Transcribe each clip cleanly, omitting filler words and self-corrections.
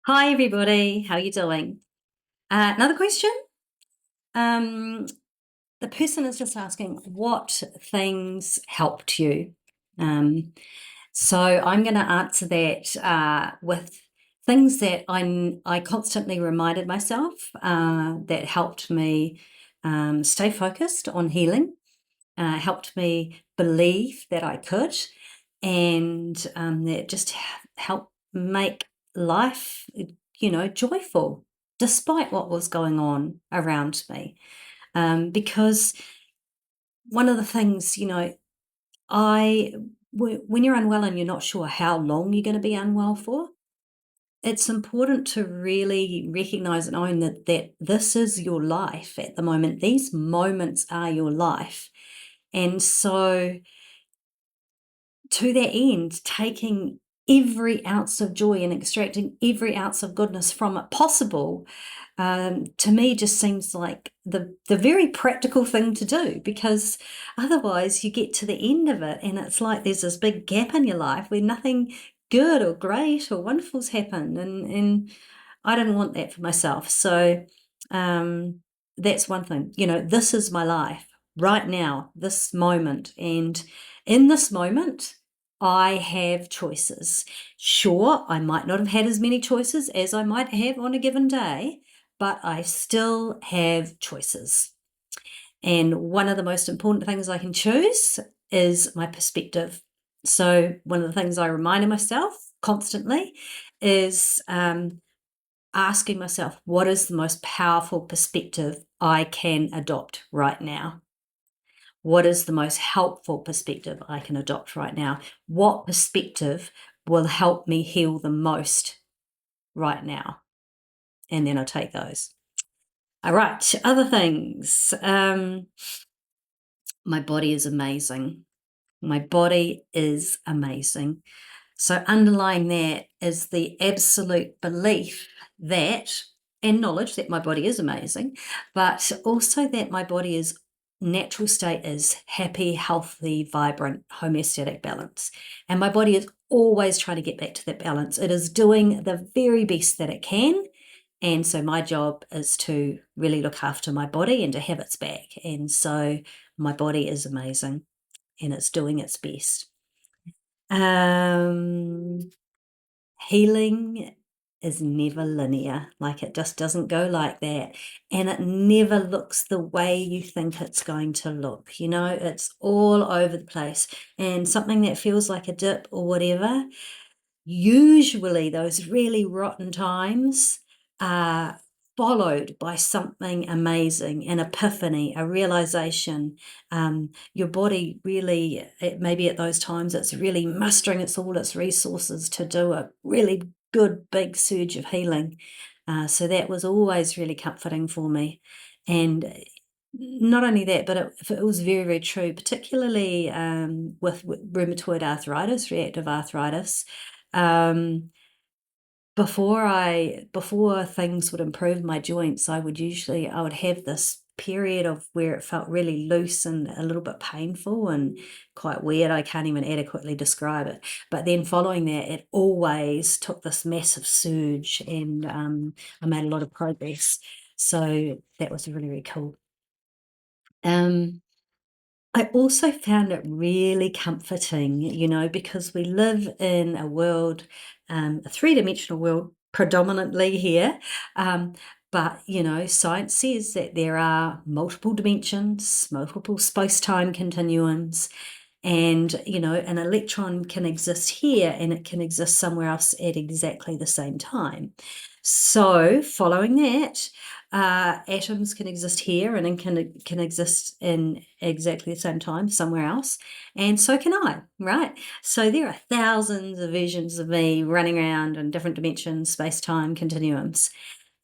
Hi, everybody. How are you doing? Another question. Um, the person is just asking what things helped you. Um, so I'm going to answer that with things that I constantly reminded myself that helped me stay focused on healing, helped me believe that I could, and that just helped make life, joyful despite what was going on around me. Because one of the things, when you're unwell and you're not sure how long you're going to be unwell for, it's important to really recognize and own that this is your life at the moment. These moments are your life. And so to that end, taking every ounce of joy and extracting every ounce of goodness from it possible, to me just seems like the very practical thing to do, because otherwise you get to the end of it and it's like there's this big gap in your life where nothing good or great or wonderful's happened, and I didn't want that for myself. So that's one thing. This is my life right now, this moment, and in this moment, I have choices. Sure, I might not have had as many choices as I might have on a given day, but I still have choices. And one of the most important things I can choose is my perspective. So, one of the things I remind myself constantly is asking myself, what is the most powerful perspective I can adopt right now? What is the most helpful perspective I can adopt right now? What perspective will help me heal the most right now? And then I take those. All right, other things. My body is amazing. My body is amazing. So, underlying that is the absolute belief that, and knowledge that my body is amazing, but also that my body is natural state is happy, healthy, vibrant, homeostatic balance. And my body is always trying to get back to that balance. It is doing the very best that it can. And so my job is to really look after my body and to have its back. And so my body is amazing and it's doing its best. Um, Healing is never linear. Like, it just doesn't go like that. And it never looks the way you think it's going to look. It's all over the place. And something that feels like a dip or whatever, usually those really rotten times are followed by something amazing, an epiphany, a realization. Your body really, maybe at those times, it's really mustering all its resources to do a really good big surge of healing. So that was always really comforting for me. And not only that, but it was very, very true, particularly with rheumatoid arthritis, reactive arthritis. Um, before things would improve my joints, I would have this period of where it felt really loose and a little bit painful and quite weird. I can't even adequately describe it. But then following that, it always took this massive surge, and I made a lot of progress. So that was really, really cool. Um, I also found it really comforting, because we live in a world, a three-dimensional world predominantly here. But, science says that there are multiple dimensions, multiple space-time continuums, and, an electron can exist here and it can exist somewhere else at exactly the same time. So following that, atoms can exist here and can exist in exactly the same time somewhere else, and so can I, right? So there are thousands of versions of me running around in different dimensions, space-time continuums.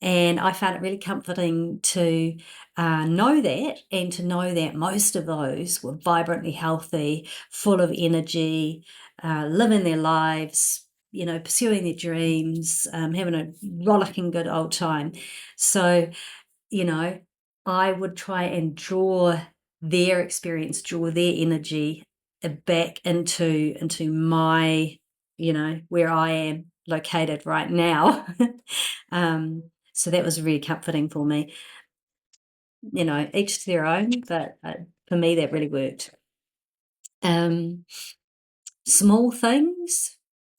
And I found it really comforting to know that, and to know that most of those were vibrantly healthy, full of energy, living their lives, pursuing their dreams, having a rollicking good old time. So, you know, I would try and draw their experience, draw their energy back into my, where I am. located right now. So that was really comforting for me. Each to their own, but for me, that really worked. Um, Small things,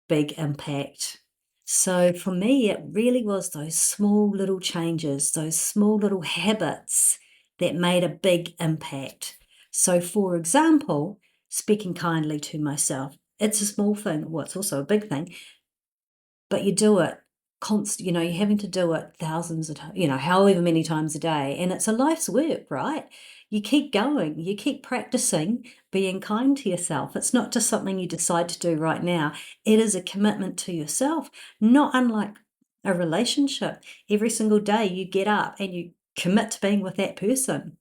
big impact. So for me, it really was those small little changes, those small little habits that made a big impact. So, for example, speaking kindly to myself, it's a small thing. Well, it's also a big thing, but you do it you're having to do it thousands of times, however many times a day, and it's a life's work, right? You keep going, you keep practicing being kind to yourself. It's not just something you decide to do right now. It is a commitment to yourself, not unlike a relationship. Every single day you get up and you commit to being with that person.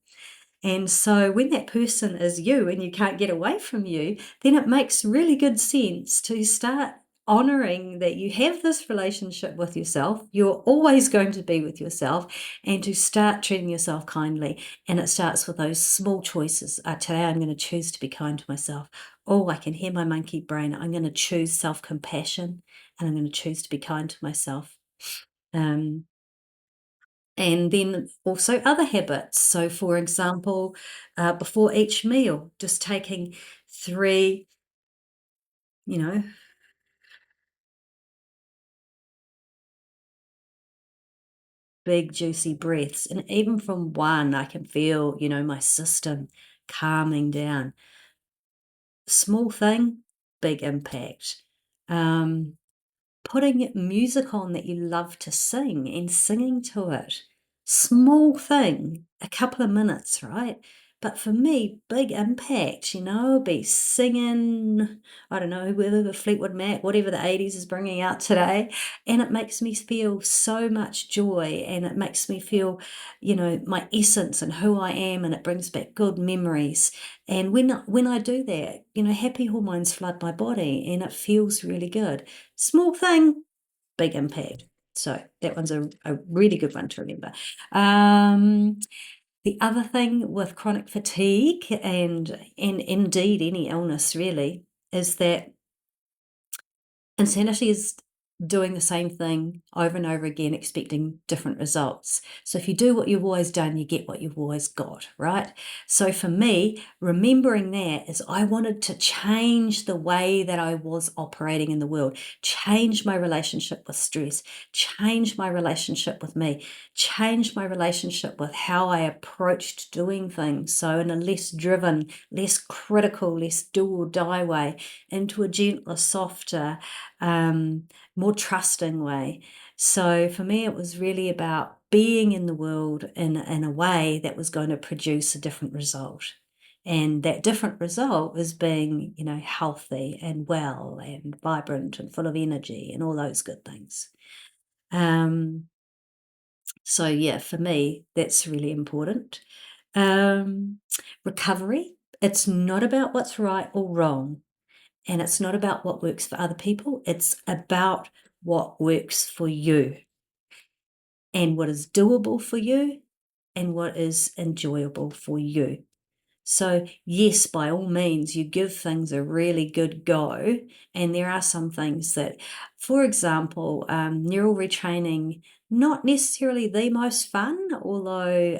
And so when that person is you and you can't get away from you, then it makes really good sense to start honoring that you have this relationship with yourself. You're always going to be with yourself, and to start treating yourself kindly. And it starts with those small choices. Today I'm going to choose to be kind to myself. Oh, I can hear my monkey brain. I'm going to choose self-compassion, and I'm going to choose to be kind to myself. Um, and then also other habits. So, for example, before each meal, just taking 3, you know, big juicy breaths. And even from one, I can feel, my system calming down. Small thing, big impact. Um, Putting music on that you love to sing and singing to it. Small thing, a couple of minutes, right? But for me, big impact, be singing, I don't know, whether Fleetwood Mac, whatever the 80s is bringing out today. And it makes me feel so much joy, and it makes me feel, my essence and who I am, and it brings back good memories. And when I do that, happy hormones flood my body and it feels really good. Small thing, big impact. So that one's a really good one to remember. The other thing with chronic fatigue and indeed any illness really is that insanity is doing the same thing over and over again, expecting different results. So if you do what you've always done, you get what you've always got, right? So for me, remembering that is I wanted to change the way that I was operating in the world, change my relationship with stress, change my relationship with me, change my relationship with how I approached doing things. So in a less driven, less critical, less do or die way, into a gentler, softer, more trusting way. So for me, it was really about being in the world in a way that was going to produce a different result. And that different result is being, healthy and well and vibrant and full of energy and all those good things. So yeah, for me, that's really important. Um, Recovery, it's not about what's right or wrong. And it's not about what works for other people. It's about what works for you and what is doable for you and what is enjoyable for you. So, yes, by all means, you give things a really good go. And there are some things that, for example, neural retraining, not necessarily the most fun, although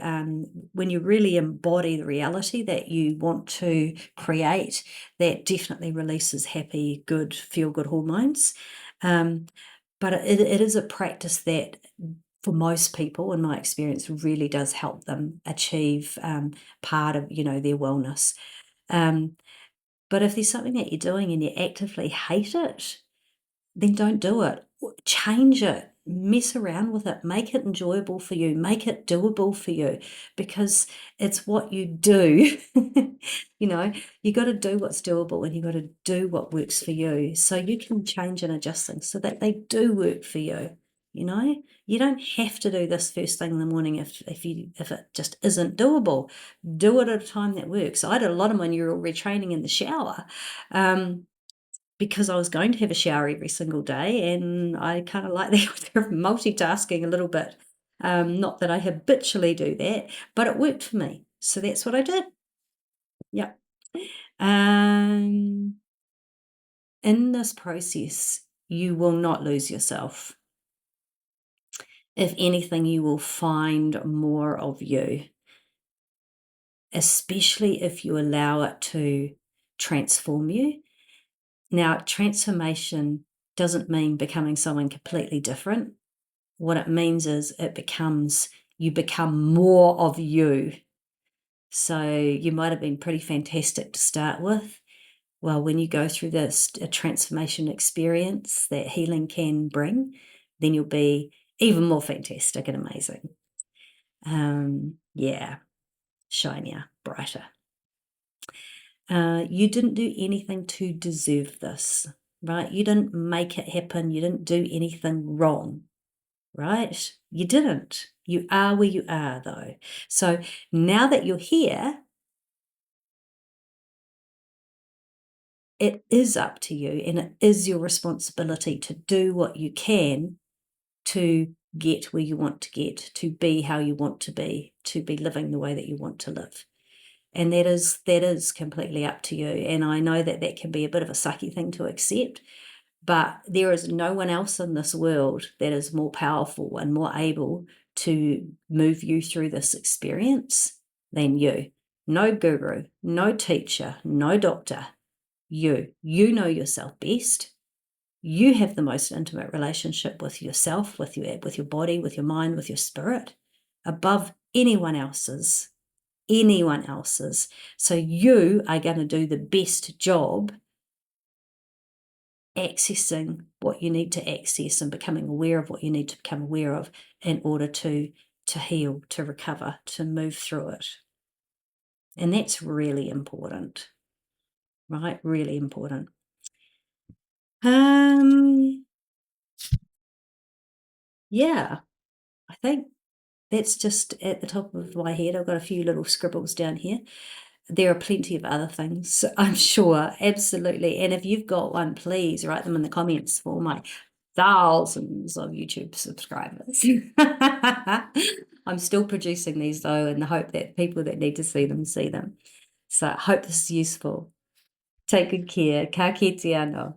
when you really embody the reality that you want to create, that definitely releases happy, good, feel good hormones. But it is a practice that for most people, in my experience, really does help them achieve part of, their wellness. Um, but if there's something that you're doing and you actively hate it, then don't do it. Change it. Mess around with it. Make it enjoyable for you. Make it doable for you, because it's what you do. You got to do what's doable, and you got to do what works for you. So you can change and adjust things so that they do work for you. You don't have to do this first thing in the morning if it just isn't doable. Do it at a time that works. I did a lot of my neural retraining in the shower. Because I was going to have a shower every single day, and I kind of like the idea of multitasking a little bit. Not that I habitually do that, but it worked for me. So that's what I did. Yep. In this process, you will not lose yourself. If anything, you will find more of you, especially if you allow it to transform you. Now, transformation doesn't mean becoming someone completely different. What it means is you become more of you. So you might have been pretty fantastic to start with. Well, when you go through a transformation experience that healing can bring, then you'll be even more fantastic and amazing. Yeah, shinier, brighter. You didn't do anything to deserve this, right? You didn't make it happen. You didn't do anything wrong, right? You didn't. You are where you are, though. So now that you're here, it is up to you, and it is your responsibility to do what you can to get where you want to get, to be how you want to be living the way that you want to live. And that is completely up to you. And I know that that can be a bit of a sucky thing to accept, but there is no one else in this world that is more powerful and more able to move you through this experience than you. No guru, no teacher, no doctor. You know yourself best. You have the most intimate relationship with yourself, with your body, with your mind, with your spirit, above anyone else's. So you are going to do the best job accessing what you need to access and becoming aware of what you need to become aware of in order to heal, to recover, to move through it. And that's really important, right? Really important. Yeah, I think that's just at the top of my head. I've got a few little scribbles down here. There are plenty of other things, I'm sure, absolutely. And if you've got one, please write them in the comments for my thousands of YouTube subscribers. I'm still producing these, though, in the hope that people that need to see them see them. So I hope this is useful. Take good care. Ka kite anō.